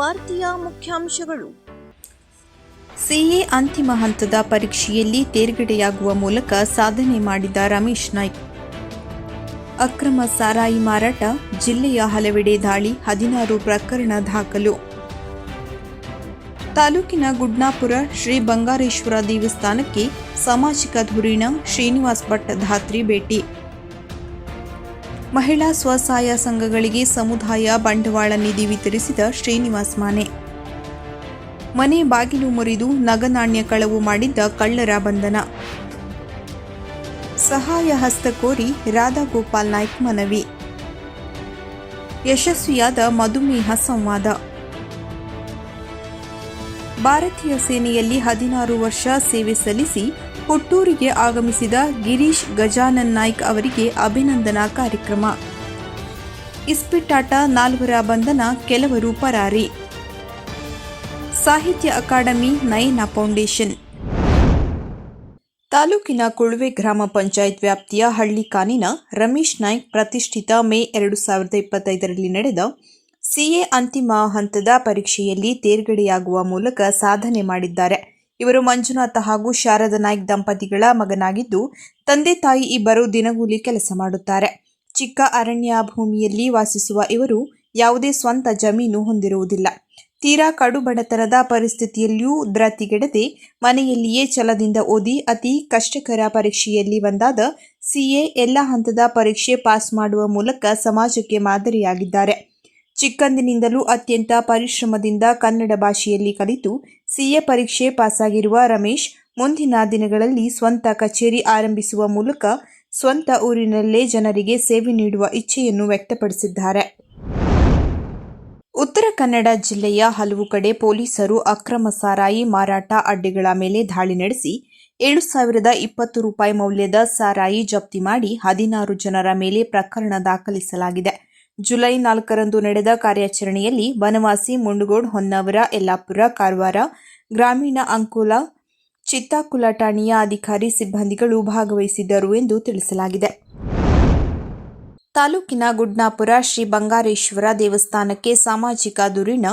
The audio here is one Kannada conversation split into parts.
ವಾರ್ತೆಯ ಮುಖ್ಯಾಂಶಗಳು. ಸಿಎ ಅಂತಿಮ ಹಂತದ ಪರೀಕ್ಷೆಯಲ್ಲಿ ತೇರ್ಗಡೆಯಾಗುವ ಮೂಲಕ ಸಾಧನೆ ಮಾಡಿದ ರಮೇಶ್ ನಾಯ್ಕ್. ಅಕ್ರಮ ಸಾರಾಯಿ ಮಾರಾಟ, ಜಿಲ್ಲೆಯ ಹಲವೆಡೆ ದಾಳಿ, 16 ಪ್ರಕರಣ ದಾಖಲು. ತಾಲೂಕಿನ ಗುಡ್ನಾಪುರ ಶ್ರೀ ಬಂಗಾರೇಶ್ವರ ದೇವಸ್ಥಾನಕ್ಕೆ ಸಾಮಾಜಿಕ ಧುರೀಣ ಶ್ರೀನಿವಾಸ್ ಭಟ್ ಧಾತ್ರಿ ಭೇಟಿ. ಮಹಿಳಾ ಸ್ವಸಹಾಯ ಸಂಘಗಳಿಗೆ ಸಮುದಾಯ ಬಂಡವಾಳ ನಿಧಿ ವಿತರಿಸಿದ ಶ್ರೀನಿವಾಸ್ ಮಾನೆ. ಮನೆ ಬಾಗಿಲು ಮುರಿದು ನಗನಾಣ್ಯ ಕಳವು ಮಾಡಿದ್ದ ಕಳ್ಳರ ಬಂಧನ. ಸಹಾಯ ಹಸ್ತ ಕೋರಿ ರಾಧಾಗೋಪಾಲ್ ನಾಯ್ಕ್ ಮನವಿ. ಯಶಸ್ವಿಯಾದ ಮಧುಮೇಹ ಸಂವಾದ. ಭಾರತೀಯ ಸೇನೆಯಲ್ಲಿ 16 ವರ್ಷ ಸೇವೆ ಸಲ್ಲಿಸಿ ಹುಟ್ಟೂರಿಗೆ ಆಗಮಿಸಿದ ಗಿರೀಶ್ ಗಜಾನನ್ ನಾಯ್ಕ್ ಅವರಿಗೆ ಅಭಿನಂದನಾ ಕಾರ್ಯಕ್ರಮ. ಇಸ್ಪಿಟ್ಟಾಟ, 4 ಬಂಧನ, ಕೆಲವರು ಪರಾರಿ. ಸಾಹಿತ್ಯ ಅಕಾಡೆಮಿ, ನಯನ ಫೌಂಡೇಶನ್. ತಾಲೂಕಿನ ಕುಳುವೆ ಗ್ರಾಮ ಪಂಚಾಯತ್ ವ್ಯಾಪ್ತಿಯ ಹಳ್ಳಿಕಾನಿನ ರಮೇಶ್ ನಾಯ್ಕ್ ಪ್ರತಿಷ್ಠಿತ ಮೇ 2025ರಲ್ಲಿ ನಡೆದ ಸಿಎ ಅಂತಿಮ ಹಂತದ ಪರೀಕ್ಷೆಯಲ್ಲಿ ತೇರ್ಗಡೆಯಾಗುವ ಮೂಲಕ ಸಾಧನೆ ಮಾಡಿದ್ದಾರೆ. ಇವರು ಮಂಜುನಾಥ ಹಾಗೂ ಶಾರದಾ ನಾಯ್ಕ್ ದಂಪತಿಗಳ ಮಗನಾಗಿದ್ದು, ತಂದೆ ತಾಯಿ ಇಬ್ಬರು ದಿನಗೂಲಿ ಕೆಲಸ ಮಾಡುತ್ತಾರೆ. ಚಿಕ್ಕ ಅರಣ್ಯ ಭೂಮಿಯಲ್ಲಿ ವಾಸಿಸುವ ಇವರು ಯಾವುದೇ ಸ್ವಂತ ಜಮೀನು ಹೊಂದಿರುವುದಿಲ್ಲ. ತೀರಾ ಕಡುಬಡತನದ ಪರಿಸ್ಥಿತಿಯಲ್ಲಿಯೂ ಧೃತಿಗೆಡದೆ ಮನೆಯಲ್ಲಿಯೇ ಛಲದಿಂದ ಓದಿ ಅತಿ ಕಷ್ಟಕರ ಪರೀಕ್ಷೆಯಲ್ಲಿ ಒಂದಾದ ಸಿಎ ಎಲ್ಲ ಹಂತದ ಪರೀಕ್ಷೆ ಪಾಸ್ ಮಾಡುವ ಮೂಲಕ ಸಮಾಜಕ್ಕೆ ಮಾದರಿಯಾಗಿದ್ದಾರೆ. ಚಿಕ್ಕಂದಿನಿಂದಲೂ ಅತ್ಯಂತ ಪರಿಶ್ರಮದಿಂದ ಕನ್ನಡ ಭಾಷೆಯಲ್ಲಿ ಕಲಿತು ಸಿಎ ಪರೀಕ್ಷೆ ಪಾಸಾಗಿರುವ ರಮೇಶ್ ಮುಂದಿನ ದಿನಗಳಲ್ಲಿ ಸ್ವಂತ ಕಚೇರಿ ಆರಂಭಿಸುವ ಮೂಲಕ ಸ್ವಂತ ಊರಿನಲ್ಲೇ ಜನರಿಗೆ ಸೇವೆ ನೀಡುವ ಇಚ್ಛೆಯನ್ನು ವ್ಯಕ್ತಪಡಿಸಿದ್ದಾರೆ. ಉತ್ತರ ಕನ್ನಡ ಜಿಲ್ಲೆಯ ಹಲವು ಕಡೆ ಪೊಲೀಸರು ಅಕ್ರಮ ಸಾರಾಯಿ ಮಾರಾಟ ಅಡ್ಡೆಗಳ ಮೇಲೆ ದಾಳಿ ನಡೆಸಿ 7,020 ರೂಪಾಯಿ ಮೌಲ್ಯದ ಸಾರಾಯಿ ಜಪ್ತಿ ಮಾಡಿ 16 ಜನರ ಮೇಲೆ ಪ್ರಕರಣ ದಾಖಲಿಸಲಾಗಿದೆ. ಜುಲೈ 4ರಂದು ನಡೆದ ಕಾರ್ಯಾಚರಣೆಯಲ್ಲಿ ಬನವಾಸಿ, ಮುಂಡಗೋಡ್, ಹೊನ್ನಾವರ, ಯಲ್ಲಾಪುರ, ಕಾರವಾರ, ಗ್ರಾಮೀಣ, ಅಂಕೋಲ, ಚಿತ್ತಾಕುಲ ಠಾಣೆಯ ಅಧಿಕಾರಿ ಸಿಬ್ಬಂದಿಗಳು ಭಾಗವಹಿಸಿದ್ದರು ಎಂದು ತಿಳಿಸಲಾಗಿದೆ. ತಾಲೂಕಿನ ಗುಡ್ನಾಪುರ ಶ್ರೀ ಬಂಗಾರೇಶ್ವರ ದೇವಸ್ಥಾನಕ್ಕೆ ಸಾಮಾಜಿಕ ಧುರೀಣ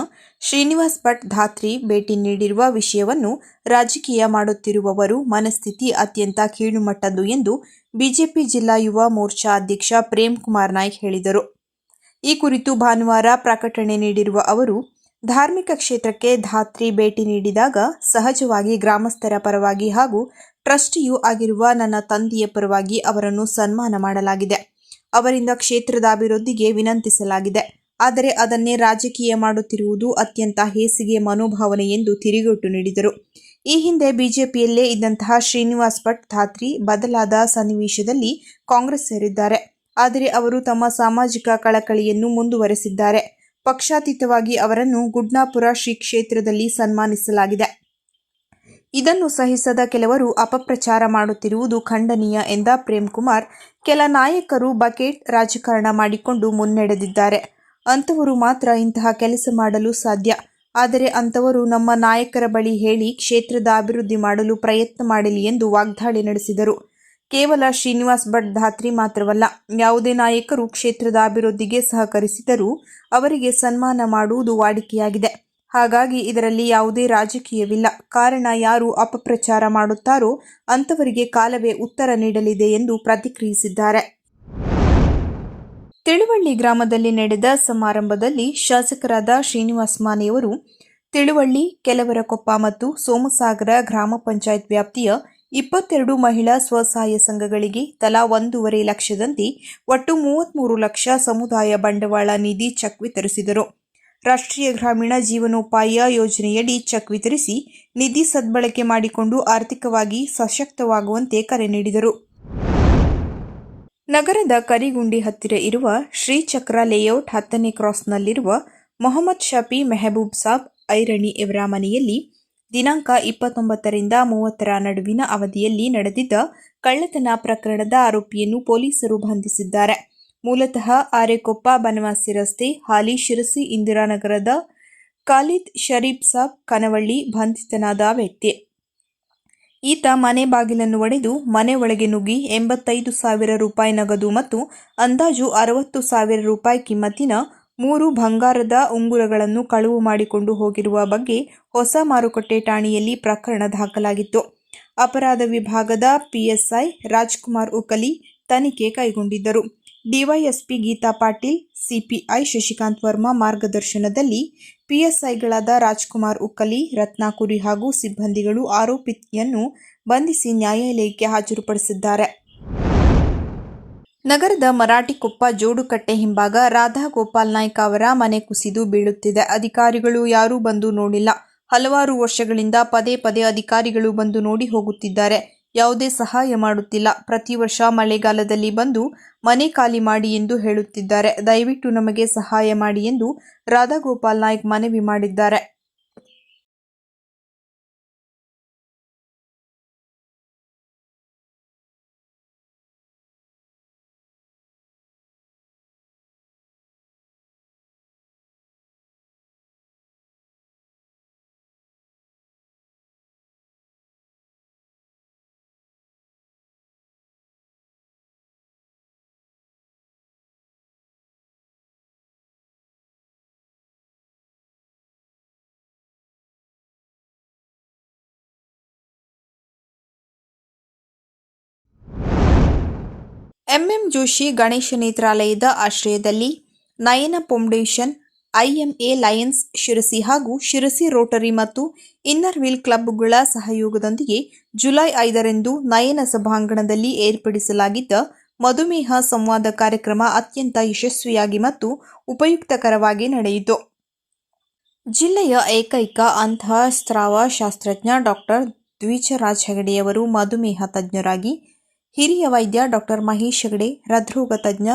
ಶ್ರೀನಿವಾಸ್ ಭಟ್ ಧಾತ್ರಿ ಭೇಟಿ ನೀಡಿರುವ ವಿಷಯವನ್ನು ರಾಜಕೀಯ ಮಾಡುತ್ತಿರುವವರು ಮನಸ್ಥಿತಿ ಅತ್ಯಂತ ಕೀಳುಮಟ್ಟದ್ದು ಎಂದು ಬಿಜೆಪಿ ಜಿಲ್ಲಾ ಯುವ ಮೋರ್ಚಾ ಅಧ್ಯಕ್ಷ ಪ್ರೇಮ್ ಕುಮಾರ್ ನಾಯ್ಕ್ ಹೇಳಿದರು. ಈ ಕುರಿತು ಭಾನುವಾರ ಪ್ರಕಟಣೆ ನೀಡಿರುವ ಅವರು, ಧಾರ್ಮಿಕ ಕ್ಷೇತ್ರಕ್ಕೆ ಧಾತ್ರಿ ಭೇಟಿ ನೀಡಿದಾಗ ಸಹಜವಾಗಿ ಗ್ರಾಮಸ್ಥರ ಪರವಾಗಿ ಹಾಗೂ ಟ್ರಸ್ಟಿಯೂ ಆಗಿರುವ ನನ್ನ ತಂದೆಯ ಪರವಾಗಿ ಅವರನ್ನು ಸನ್ಮಾನ ಮಾಡಲಾಗಿದೆ. ಅವರಿಂದ ಕ್ಷೇತ್ರದ ಅಭಿವೃದ್ಧಿಗೆ ವಿನಂತಿಸಲಾಗಿದೆ. ಆದರೆ ಅದನ್ನೇ ರಾಜಕೀಯ ಮಾಡುತ್ತಿರುವುದು ಅತ್ಯಂತ ಹೇಸಿಗೆ ಮನೋಭಾವನೆ ಎಂದು ತಿರುಗೇಟು ನೀಡಿದರು. ಈ ಹಿಂದೆ ಬಿಜೆಪಿಯಲ್ಲೇ ಇದ್ದಂತಹ ಶ್ರೀನಿವಾಸ್ ಭಟ್ ಧಾತ್ರಿ ಬದಲಾದ ಸನ್ನಿವೇಶದಲ್ಲಿ ಕಾಂಗ್ರೆಸ್ ಸೇರಿದ್ದಾರೆ. ಆದರೆ ಅವರು ತಮ್ಮ ಸಾಮಾಜಿಕ ಕಳಕಳಿಯನ್ನು ಮುಂದುವರೆಸಿದ್ದಾರೆ. ಪಕ್ಷಾತೀತವಾಗಿ ಅವರನ್ನು ಗುಡ್ನಾಪುರ ಶ್ರೀ ಕ್ಷೇತ್ರದಲ್ಲಿ ಸನ್ಮಾನಿಸಲಾಗಿದೆ. ಇದನ್ನು ಸಹಿಸದ ಕೆಲವರು ಅಪಪ್ರಚಾರ ಮಾಡುತ್ತಿರುವುದು ಖಂಡನೀಯ ಎಂದ ಪ್ರೇಮ್ ಕುಮಾರ್, ಕೆಲ ನಾಯಕರು ಬಕೆಟ್ ರಾಜಕಾರಣ ಮಾಡಿಕೊಂಡು ಮುನ್ನಡೆದಿದ್ದಾರೆ. ಅಂಥವರು ಮಾತ್ರ ಇಂತಹ ಕೆಲಸ ಮಾಡಲು ಸಾಧ್ಯ. ಆದರೆ ಅಂಥವರು ನಮ್ಮ ನಾಯಕರ ಬಳಿ ಹೇಳಿ ಕ್ಷೇತ್ರದ ಅಭಿವೃದ್ಧಿ ಮಾಡಲು ಪ್ರಯತ್ನ ಮಾಡಲಿ ಎಂದು ವಾಗ್ದಾಳಿ ನಡೆಸಿದರು. ಕೇವಲ ಶ್ರೀನಿವಾಸ್ ಭಟ್ ಧಾತ್ರಿ ಮಾತ್ರವಲ್ಲ, ಯಾವುದೇ ನಾಯಕರು ಕ್ಷೇತ್ರದ ಅಭಿವೃದ್ಧಿಗೆ ಸಹಕರಿಸಿದರೂ ಅವರಿಗೆ ಸನ್ಮಾನ ಮಾಡುವುದು ವಾಡಿಕೆಯಾಗಿದೆ. ಹಾಗಾಗಿ ಇದರಲ್ಲಿ ಯಾವುದೇ ರಾಜಕೀಯವಿಲ್ಲ. ಕಾರಣ, ಯಾರು ಅಪಪ್ರಚಾರ ಮಾಡುತ್ತಾರೋ ಅಂಥವರಿಗೆ ಕಾಲವೇ ಉತ್ತರ ನೀಡಲಿದೆ ಎಂದು ಪ್ರತಿಕ್ರಿಯಿಸಿದ್ದಾರೆ. ತಿಳುವಳ್ಳಿ ಗ್ರಾಮದಲ್ಲಿ ನಡೆದ ಸಮಾರಂಭದಲ್ಲಿ ಶಾಸಕರಾದ ಶ್ರೀನಿವಾಸ್ ಮಾನೆಯವರು ತಿಳುವಳ್ಳಿ, ಕೆಲವರಕೊಪ್ಪ ಮತ್ತು ಸೋಮಸಾಗರ ಗ್ರಾಮ ಪಂಚಾಯತ್ ವ್ಯಾಪ್ತಿಯ 22 ಮಹಿಳಾ ಸ್ವಸಹಾಯ ಸಂಘಗಳಿಗೆ ತಲಾ 1.5 ಲಕ್ಷದಂತೆ ಒಟ್ಟು 33 ಲಕ್ಷ ಸಮುದಾಯ ಬಂಡವಾಳ ನಿಧಿ ಚೆಕ್ ವಿತರಿಸಿದರು. ರಾಷ್ಟ್ರೀಯ ಗ್ರಾಮೀಣ ಜೀವನೋಪಾಯ ಯೋಜನೆಯಡಿ ಚೆಕ್ ವಿತರಿಸಿ ನಿಧಿ ಸದ್ಬಳಕೆ ಮಾಡಿಕೊಂಡು ಆರ್ಥಿಕವಾಗಿ ಸಶಕ್ತವಾಗುವಂತೆ ಕರೆ ನೀಡಿದರು. ನಗರದ ಕರಿಗುಂಡಿ ಹತ್ತಿರ ಇರುವ ಶ್ರೀಚಕ್ರ ಲೇಔಟ್ 10ನೇ ಕ್ರಾಸ್ನಲ್ಲಿರುವ ಮೊಹಮ್ಮದ್ ಶಫಿ ಮೆಹಬೂಬ್ ಸಾಬ್ ಐರಣಿ ಇವರ ಮನೆಯಲ್ಲಿ ದಿನಾಂಕ 29ರಿಂದ 30ರ ನಡುವಿನ ಅವಧಿಯಲ್ಲಿ ನಡೆದಿದ್ದ ಕಳ್ಳತನ ಪ್ರಕರಣದ ಆರೋಪಿಯನ್ನು ಪೊಲೀಸರು ಬಂಧಿಸಿದ್ದಾರೆ. ಮೂಲತಃ ಆರೇಕೊಪ್ಪ ಬನವಾಸಿ ರಸ್ತೆ, ಹಾಲಿ ಶಿರಸಿ ಇಂದಿರಾನಗರದ ಖಾಲಿದ್ ಶರೀಫ್ ಸಾಬ್ ಕನವಳ್ಳಿ ಬಂಧಿತನಾದ ವ್ಯಕ್ತಿ. ಈತ ಮನೆ ಬಾಗಿಲನ್ನು ಒಡೆದು ಮನೆ ಒಳಗೆ ನುಗ್ಗಿ 85,000 ರೂಪಾಯಿ ನಗದು ಮತ್ತು ಅಂದಾಜು 60,000 ರೂಪಾಯಿ ಕಿಮ್ಮತ್ತಿನ 3 ಬಂಗಾರದ ಉಂಗುರಗಳನ್ನು ಕಳವು ಮಾಡಿಕೊಂಡು ಹೋಗಿರುವ ಬಗ್ಗೆ ಹೊಸ ಮಾರುಕಟ್ಟೆ ಠಾಣೆಯಲ್ಲಿ ಪ್ರಕರಣ ದಾಖಲಾಗಿತ್ತು. ಅಪರಾಧ ವಿಭಾಗದ ಪಿಎಸ್ಐ ರಾಜ್ಕುಮಾರ್ ಉಕ್ಕಲಿ ತನಿಖೆ ಕೈಗೊಂಡಿದ್ದರು. ಡಿವೈಎಸ್ಪಿ ಗೀತಾ ಪಾಟೀಲ್, ಸಿಪಿಐ ಶಶಿಕಾಂತ್ ವರ್ಮಾ ಮಾರ್ಗದರ್ಶನದಲ್ಲಿ ಪಿಎಸ್ಐಗಳಾದ ರಾಜ್ಕುಮಾರ್ ಉಕ್ಕಲಿ, ರತ್ನಾಕುರಿ ಹಾಗೂ ಸಿಬ್ಬಂದಿಗಳು ಆರೋಪಿಯನ್ನು ಬಂಧಿಸಿ ನ್ಯಾಯಾಲಯಕ್ಕೆ ಹಾಜರುಪಡಿಸಿದ್ದಾರೆ. ನಗರದ ಮರಾಠಿಕೊಪ್ಪ ಜೋಡುಕಟ್ಟೆ ಹಿಂಭಾಗ ರಾಧಾ ಗೋಪಾಲ್ ನಾಯ್ಕ ಅವರ ಮನೆ ಕುಸಿದು ಬೀಳುತ್ತಿದೆ. ಅಧಿಕಾರಿಗಳು ಯಾರೂ ಬಂದು ನೋಡಿಲ್ಲ. ಹಲವಾರು ವರ್ಷಗಳಿಂದ ಪದೇ ಪದೇ ಅಧಿಕಾರಿಗಳು ಬಂದು ನೋಡಿ ಹೋಗುತ್ತಿದ್ದಾರೆ. ಯಾವುದೇ ಸಹಾಯ ಮಾಡುತ್ತಿಲ್ಲ. ಪ್ರತಿ ವರ್ಷ ಮಳೆಗಾಲದಲ್ಲಿ ಬಂದು ಮನೆ ಖಾಲಿ ಮಾಡಿ ಎಂದು ಹೇಳುತ್ತಿದ್ದಾರೆ. ದಯವಿಟ್ಟು ನಮಗೆ ಸಹಾಯ ಮಾಡಿ ಎಂದು ರಾಧಾ ಗೋಪಾಲ್ ನಾಯ್ಕ್ ಮನವಿ ಮಾಡಿದ್ದಾರೆ. ಎಂಎಂ ಜೋಶಿ ಗಣೇಶ ನೇತ್ರಾಲಯದ ಆಶ್ರಯದಲ್ಲಿ ನಯನ ಫೌಂಡೇಶನ್, ಐಎಂಎ ಲಯನ್ಸ್ ಶಿರಸಿ ಹಾಗೂ ಶಿರಸಿ ರೋಟರಿ ಮತ್ತು ಇನ್ನರ್ ವೀಲ್ ಕ್ಲಬ್ಗಳ ಸಹಯೋಗದೊಂದಿಗೆ ಜುಲೈ 5ರಂದು ನಯನ ಸಭಾಂಗಣದಲ್ಲಿ ಏರ್ಪಡಿಸಲಾಗಿದ್ದ ಮಧುಮೇಹ ಸಂವಾದ ಕಾರ್ಯಕ್ರಮ ಅತ್ಯಂತ ಯಶಸ್ವಿಯಾಗಿ ಮತ್ತು ಉಪಯುಕ್ತಕರವಾಗಿ ನಡೆಯಿತು. ಜಿಲ್ಲೆಯ ಏಕೈಕ ಅಂತಃಸ್ರಾವ ಶಾಸ್ತ್ರಜ್ಞ ಡಾಕ್ಟರ್ ದ್ವಿಜರಾಜ್ ಹೆಗಡೆಯವರು ಮಧುಮೇಹ ತಜ್ಞರಾಗಿ, ಹಿರಿಯ ವೈದ್ಯ ಡಾಕ್ಟರ್ ಮಹೇಶ್ ಹೆಗಡೆ ಹೃದ್ರೋಗ ತಜ್ಞ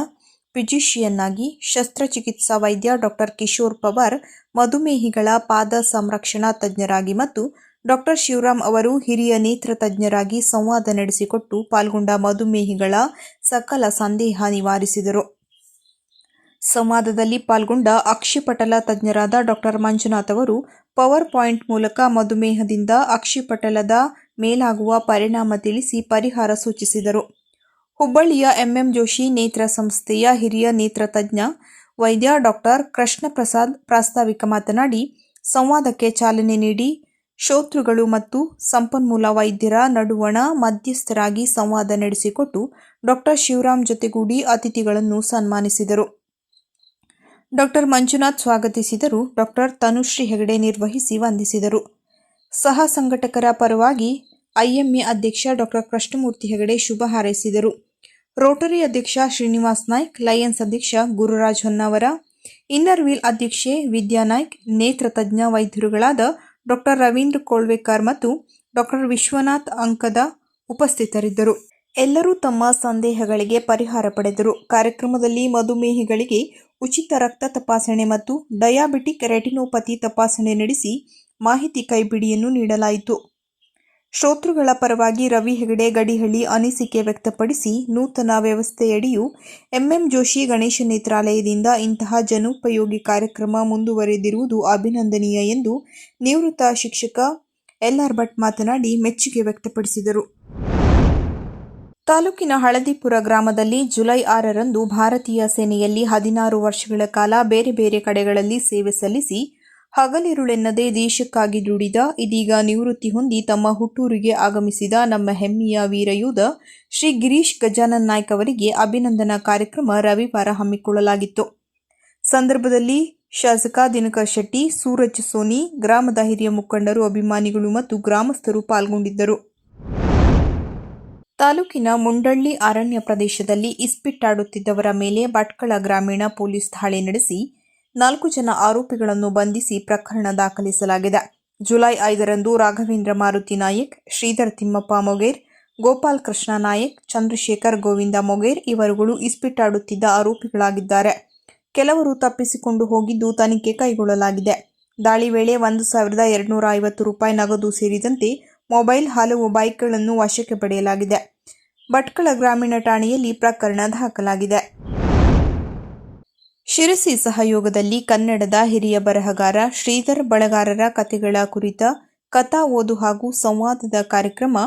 ಫಿಜಿಷಿಯನ್ ಆಗಿ, ಶಸ್ತ್ರಚಿಕಿತ್ಸಾ ವೈದ್ಯ ಡಾಕ್ಟರ್ ಕಿಶೋರ್ ಪವಾರ್ ಮಧುಮೇಹಿಗಳ ಪಾದ ಸಂರಕ್ಷಣಾ ತಜ್ಞರಾಗಿ ಮತ್ತು ಡಾಕ್ಟರ್ ಶಿವರಾಮ್ ಅವರು ಹಿರಿಯ ನೇತ್ರ ತಜ್ಞರಾಗಿ ಸಂವಾದ ನಡೆಸಿಕೊಟ್ಟು ಪಾಲ್ಗೊಂಡ ಮಧುಮೇಹಿಗಳ ಸಕಲ ಸಂದೇಹ ನಿವಾರಿಸಿದರು. ಸಂವಾದದಲ್ಲಿ ಪಾಲ್ಗೊಂಡ ಅಕ್ಷಿಪಟಲ ತಜ್ಞರಾದ ಡಾಕ್ಟರ್ ಮಂಜುನಾಥ್ ಅವರು ಪವರ್ ಪಾಯಿಂಟ್ ಮೂಲಕ ಮಧುಮೇಹದಿಂದ ಅಕ್ಷಿಪಟಲದ ಮೇಲಾಗುವ ಪರಿಣಾಮ ತಿಳಿಸಿ ಪರಿಹಾರ ಸೂಚಿಸಿದರು. ಹುಬ್ಬಳ್ಳಿಯ ಎಂಎಂ ಜೋಶಿ ನೇತ್ರ ಸಂಸ್ಥೆಯ ಹಿರಿಯ ನೇತ್ರ ತಜ್ಞ ವೈದ್ಯ ಡಾಕ್ಟರ್ ಕೃಷ್ಣಪ್ರಸಾದ್ ಪ್ರಾಸ್ತಾವಿಕ ಮಾತನಾಡಿ, ಸಂವಾದಕ್ಕೆ ಚಾಲನೆ ನೀಡಿ ಶ್ರೋತೃಗಳು ಮತ್ತು ಸಂಪನ್ಮೂಲ ವೈದ್ಯರ ನಡುವಣ ಮಧ್ಯಸ್ಥರಾಗಿ ಸಂವಾದ ನಡೆಸಿಕೊಟ್ಟು ಡಾಕ್ಟರ್ ಶಿವರಾಮ್ ಜೊತೆಗೂಡಿ ಅತಿಥಿಗಳನ್ನು ಸನ್ಮಾನಿಸಿದರು. ಡಾಕ್ಟರ್ ಮಂಜುನಾಥ್ ಸ್ವಾಗತಿಸಿದರು. ಡಾಕ್ಟರ್ ತನುಶ್ರೀ ಹೆಗಡೆ ನಿರ್ವಹಿಸಿ ವಂದಿಸಿದರು. ಸಹ ಸಂಘಟಕರ ಪರವಾಗಿ ಐಎಂಎ ಅಧ್ಯಕ್ಷ ಡಾಕ್ಟರ್ ಕೃಷ್ಣಮೂರ್ತಿ ಹೆಗಡೆ ಶುಭ ಹಾರೈಸಿದರು. ರೋಟರಿ ಅಧ್ಯಕ್ಷ ಶ್ರೀನಿವಾಸ್ ನಾಯ್ಕ್, ಲಯನ್ಸ್ ಅಧ್ಯಕ್ಷ ಗುರುರಾಜ್ ಹೊನ್ನಾವರ, ಇನ್ನರ್ ವೀಲ್ ಅಧ್ಯಕ್ಷೆ ವಿದ್ಯಾ ನಾಯ್ಕ್, ನೇತ್ರ ತಜ್ಞ ವೈದ್ಯರುಗಳಾದ ಡಾಕ್ಟರ್ ರವೀಂದ್ರ ಕೋಳ್ವೇಕರ್ ಮತ್ತು ಡಾಕ್ಟರ್ ವಿಶ್ವನಾಥ್ ಅಂಕದ ಉಪಸ್ಥಿತರಿದ್ದರು. ಎಲ್ಲರೂ ತಮ್ಮ ಸಂದೇಹಗಳಿಗೆ ಪರಿಹಾರ ಪಡೆದರು. ಕಾರ್ಯಕ್ರಮದಲ್ಲಿ ಮಧುಮೇಹಿಗಳಿಗೆ ಉಚಿತ ರಕ್ತ ತಪಾಸಣೆ ಮತ್ತು ಡಯಾಬಿಟಿಕ್ ರೆಟಿನೋಪತಿ ತಪಾಸಣೆ ನಡೆಸಿ ಮಾಹಿತಿ ಕೈಪಿಡಿಯನ್ನು ನೀಡಲಾಯಿತು. ಶ್ರೋತೃಗಳ ಪರವಾಗಿ ರವಿ ಹೆಗಡೆ ಗಡಿಹಳ್ಳಿ ಅನಿಸಿಕೆ ವ್ಯಕ್ತಪಡಿಸಿ, ನೂತನ ವ್ಯವಸ್ಥೆಯಡಿಯೂ ಎಂಎಂ ಜೋಶಿ ಗಣೇಶ ನೇತ್ರಾಲಯದಿಂದ ಇಂತಹ ಜನೋಪಯೋಗಿ ಕಾರ್ಯಕ್ರಮ ಮುಂದುವರೆದಿರುವುದು ಅಭಿನಂದನೀಯ ಎಂದು ನಿವೃತ್ತ ಶಿಕ್ಷಕ ಎಲ್ಆರ್ ಭಟ್ ಮಾತನಾಡಿ ಮೆಚ್ಚುಗೆ ವ್ಯಕ್ತಪಡಿಸಿದರು. ತಾಲೂಕಿನ ಹಳದಿಪುರ ಗ್ರಾಮದಲ್ಲಿ ಜುಲೈ 6ರಂದು ಭಾರತೀಯ ಸೇನೆಯಲ್ಲಿ 16 ವರ್ಷಗಳ ಕಾಲ ಬೇರೆ ಬೇರೆ ಕಡೆಗಳಲ್ಲಿ ಸೇವೆ ಸಲ್ಲಿಸಿ ಹಗಲಿರುಳೆನ್ನದೆ ದೇಶಕ್ಕಾಗಿ ದುಡಿದ, ಇದೀಗ ನಿವೃತ್ತಿ ಹೊಂದಿ ತಮ್ಮ ಹುಟ್ಟೂರಿಗೆ ಆಗಮಿಸಿದ ನಮ್ಮ ಹೆಮ್ಮೆಯ ವೀರಯೋಧ ಶ್ರೀ ಗಿರೀಶ್ ಗಜಾನನ್ ನಾಯ್ಕ್ ಅವರಿಗೆ ಅಭಿನಂದನಾ ಕಾರ್ಯಕ್ರಮ ರವಿವಾರ ಹಮ್ಮಿಕೊಳ್ಳಲಾಗಿತ್ತು. ಸಂದರ್ಭದಲ್ಲಿ ಶಾಸಕ ದಿನಕರ್ ಶೆಟ್ಟಿ, ಸೂರಜ್ ಸೋನಿ, ಗ್ರಾಮದ ಹಿರಿಯ ಮುಖಂಡರು, ಅಭಿಮಾನಿಗಳು ಮತ್ತು ಗ್ರಾಮಸ್ಥರು ಪಾಲ್ಗೊಂಡಿದ್ದರು. ತಾಲೂಕಿನ ಮುಂಡಳ್ಳಿ ಅರಣ್ಯ ಪ್ರದೇಶದಲ್ಲಿ ಇಸ್ಪಿಟ್ಟಾಡುತ್ತಿದ್ದವರ ಮೇಲೆ ಭಟ್ಕಳ ಗ್ರಾಮೀಣ ಪೊಲೀಸ್ ದಾಳಿ ನಡೆಸಿ 4 ಜನ ಆರೋಪಿಗಳನ್ನು ಬಂಧಿಸಿ ಪ್ರಕರಣ ದಾಖಲಿಸಲಾಗಿದೆ. ಜುಲೈ 5ರಂದು ರಾಘವೇಂದ್ರ ಮಾರುತಿ ನಾಯಕ್, ಶ್ರೀಧರ್ ತಿಮ್ಮಪ್ಪ ಮೊಗೇರ್, ಗೋಪಾಲ್ ಕೃಷ್ಣ ನಾಯಕ್, ಚಂದ್ರಶೇಖರ್ ಗೋವಿಂದ ಮೊಗೇರ್ ಇವರುಗಳು ಇಸ್ಪಿಟ್ಟಾಡುತ್ತಿದ್ದ ಆರೋಪಿಗಳಾಗಿದ್ದಾರೆ. ಕೆಲವರು ತಪ್ಪಿಸಿಕೊಂಡು ಹೋಗಿದ್ದು ತನಿಖೆ ಕೈಗೊಳ್ಳಲಾಗಿದೆ. ದಾಳಿ ವೇಳೆ 1,250 ರೂಪಾಯಿ ನಗದು ಸೇರಿದಂತೆ ಮೊಬೈಲ್, ಹಲವು ಬೈಕ್ಗಳನ್ನು ವಶಕ್ಕೆ ಪಡೆಯಲಾಗಿದೆ. ಭಟ್ಕಳ ಗ್ರಾಮೀಣ ಠಾಣೆಯಲ್ಲಿ ಪ್ರಕರಣ ದಾಖಲಾಗಿದೆ. ಶಿರಸಿ ಸಹಯೋಗದಲ್ಲಿ ಕನ್ನಡದ ಹಿರಿಯ ಬರಹಗಾರ ಶ್ರೀಧರ್ ಬಳಗಾರರ ಕಥೆಗಳ ಕುರಿತ ಕಥಾ ಓದು ಹಾಗೂ ಸಂವಾದದ ಕಾರ್ಯಕ್ರಮ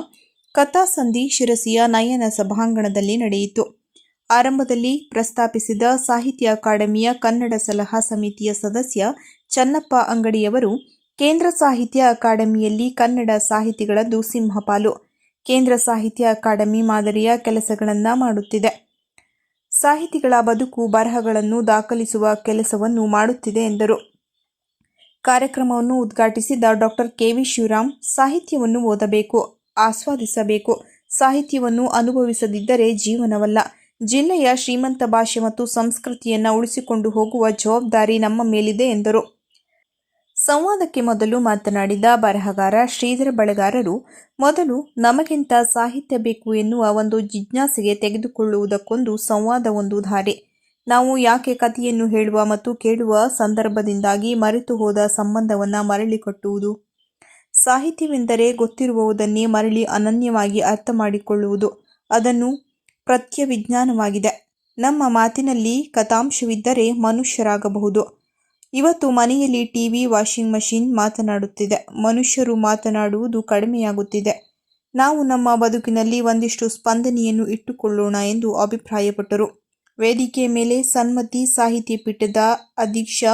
ಕಥಾಸಂಧಿ ಶಿರಸಿಯ ನಯನ ಸಭಾಂಗಣದಲ್ಲಿ ನಡೆಯಿತು. ಆರಂಭದಲ್ಲಿ ಪ್ರಸ್ತಾಪಿಸಿದ ಸಾಹಿತ್ಯ ಅಕಾಡೆಮಿಯ ಕನ್ನಡ ಸಲಹಾ ಸಮಿತಿಯ ಸದಸ್ಯ ಚನ್ನಪ್ಪ ಅಂಗಡಿಯವರು, ಕೇಂದ್ರ ಸಾಹಿತ್ಯ ಅಕಾಡೆಮಿಯಲ್ಲಿ ಕನ್ನಡ ಸಾಹಿತಿಗಳದ್ದು ಸಿಂಹಪಾಲು. ಕೇಂದ್ರ ಸಾಹಿತ್ಯ ಅಕಾಡೆಮಿ ಮಾದರಿಯ ಕೆಲಸಗಳನ್ನು ಮಾಡುತ್ತಿದೆ. ಸಾಹಿತಿಗಳ ಬದುಕು ಬರಹಗಳನ್ನು ದಾಖಲಿಸುವ ಕೆಲಸವನ್ನು ಮಾಡುತ್ತಿದೆ ಎಂದರು. ಕಾರ್ಯಕ್ರಮವನ್ನು ಉದ್ಘಾಟಿಸಿದ ಡಾ. ಕೆ. ವಿ. ಶಿವರಾಮ್, ಸಾಹಿತ್ಯವನ್ನು ಓದಬೇಕು, ಆಸ್ವಾದಿಸಬೇಕು. ಸಾಹಿತ್ಯವನ್ನು ಅನುಭವಿಸದಿದ್ದರೆ ಜೀವನವಲ್ಲ. ಜಿಲ್ಲೆಯ ಶ್ರೀಮಂತ ಭಾಷೆ ಮತ್ತು ಸಂಸ್ಕೃತಿಯನ್ನು ಉಳಿಸಿಕೊಂಡು ಹೋಗುವ ಜವಾಬ್ದಾರಿ ನಮ್ಮ ಮೇಲಿದೆ ಎಂದರು. ಸಂವಾದಕ್ಕೆ ಮೊದಲು ಮಾತನಾಡಿದ ಬರಹಗಾರ ಶ್ರೀಧರ ಬಳೆಗಾರರು, ಮೊದಲು ನಮಗೆಂತ ಸಾಹಿತ್ಯ ಬೇಕು ಎನ್ನುವ ಒಂದು ಜಿಜ್ಞಾಸೆಗೆ ತೆಗೆದುಕೊಳ್ಳುವುದಕ್ಕೊಂದು ಸಂವಾದ ಒಂದು ದಾರಿ. ನಾವು ಯಾಕೆ ಕಥೆಯನ್ನು ಹೇಳುವ ಮತ್ತು ಕೇಳುವ ಸಂದರ್ಭದಿಂದಾಗಿ ಮರೆತು ಹೋದ ಸಂಬಂಧವನ್ನು ಮರಳಿ ಕಟ್ಟುವುದು. ಸಾಹಿತ್ಯವೆಂದರೆ ಗೊತ್ತಿರುವುದನ್ನೇ ಮರಳಿ ಅನನ್ಯವಾಗಿ ಅರ್ಥ ಮಾಡಿಕೊಳ್ಳುವುದು. ಅದನ್ನು ಪ್ರತ್ಯವಿಜ್ಞಾನವಾಗಿದೆ. ನಮ್ಮ ಮಾತಿನಲ್ಲಿ ಕಥಾಂಶವಿದ್ದರೆ ಮನುಷ್ಯರಾಗಬಹುದು. ಇವತ್ತು ಮನೆಯಲ್ಲಿ ಟಿವಿ, ವಾಷಿಂಗ್ ಮಷಿನ್ ಮಾತನಾಡುತ್ತಿದೆ. ಮನುಷ್ಯರು ಮಾತನಾಡುವುದು ಕಡಿಮೆಯಾಗುತ್ತಿದೆ. ನಾವು ನಮ್ಮ ಬದುಕಿನಲ್ಲಿ ಒಂದಿಷ್ಟು ಸ್ಪಂದನೆಯನ್ನು ಇಟ್ಟುಕೊಳ್ಳೋಣ ಎಂದು ಅಭಿಪ್ರಾಯಪಟ್ಟರು. ವೇದಿಕೆಯ ಮೇಲೆ ಸನ್ಮತಿ ಸಾಹಿತ್ಯ ಪೀಠದ ಅಧ್ಯಕ್ಷ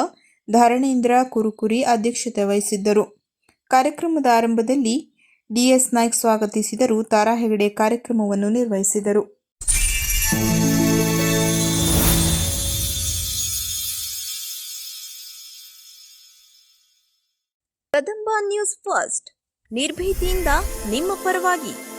ಧರಣೇಂದ್ರ ಕುರುಕುರಿ ಅಧ್ಯಕ್ಷತೆ ವಹಿಸಿದ್ದರು. ಕಾರ್ಯಕ್ರಮದ ಆರಂಭದಲ್ಲಿ ಡಿಎಸ್ ನಾಯ್ಕ್ ಸ್ವಾಗತಿಸಿದರು. ತಾರಾ ಹೆಗಡೆ ಕಾರ್ಯಕ್ರಮವನ್ನು ನಿರ್ವಹಿಸಿದರು. ಕದಂಬ ನ್ಯೂಸ್ ಫಸ್ಟ್, ನಿರ್ಭೀತಿಯಿಂದ ನಿಮ್ಮ ಪರವಾಗಿ.